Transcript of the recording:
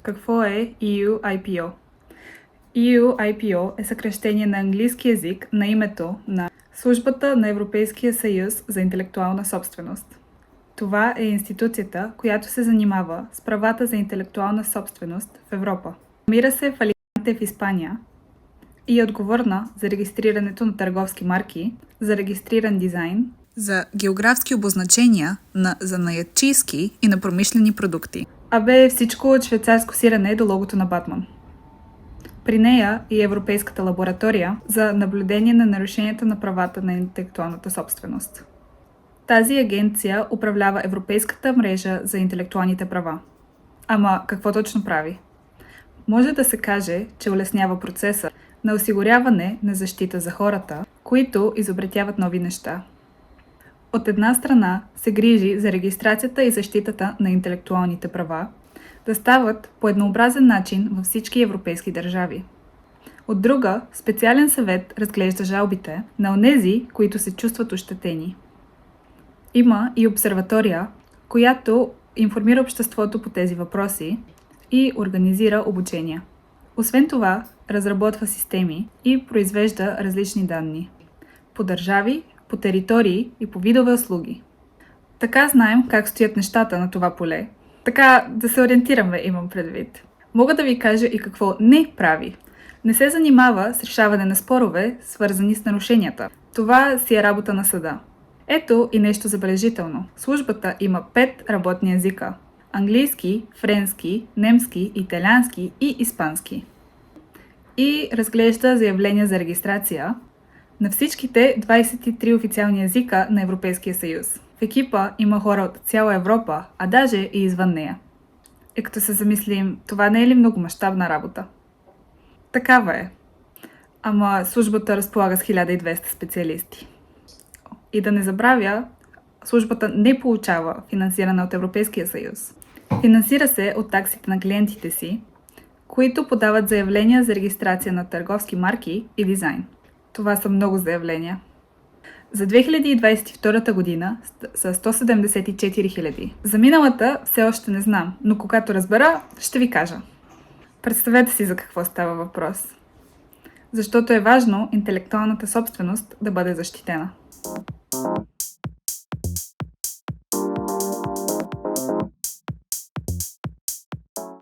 Какво е EU IPO? EU IPO е съкращение на английски език на името на Службата на Европейския съюз за интелектуална собственост. Това е институцията, която се занимава с правата за интелектуална собственост в Европа. Намира се в Аликанте в Испания и е отговорна за регистрирането на търговски марки, за регистриран дизайн, за географски обозначения на занаятчийски и на промишлени продукти. Всичко от швейцарско сирене до логото на Батман. При нея и Европейската лаборатория за наблюдение на нарушенията на правата на интелектуалната собственост. Тази агенция управлява Европейската мрежа за интелектуалните права. Ама какво точно прави? Може да се каже, че улеснява процеса на осигуряване на защита за хората, които изобретяват нови неща. От една страна се грижи за регистрацията и защитата на интелектуалните права да стават по еднообразен начин във всички европейски държави. От друга, специален съвет разглежда жалбите на онези, които се чувстват ощетени. Има и обсерватория, която информира обществото по тези въпроси и организира обучения. Освен това, разработва системи и произвежда различни данни по държави, по територии и по видове услуги. Така знаем как стоят нещата на това поле. Така да се ориентираме, имам предвид. Мога да ви кажа и какво не прави. Не се занимава с решаване на спорове, свързани с нарушенията. Това си е работа на съда. Ето и нещо забележително. Службата има 5 работни езика. Английски, френски, немски, италиански и испански. И разглежда заявления за регистрация на всичките 23 официални езика на Европейския съюз. В екипа има хора от цяла Европа, а даже и извън нея. И като се замислим, това не е ли много мащабна работа? Такава е. Ама службата разполага с 1200 специалисти. И да не забравя, службата не получава финансиране от Европейския съюз. Финансира се от таксите на клиентите си, които подават заявления за регистрация на търговски марки и дизайн. Това са много заявления. За 2022 година са 174 000. За миналата все още не знам, но когато разбера, ще ви кажа. Представете си за какво става въпрос. Защото е важно интелектуалната собственост да бъде защитена.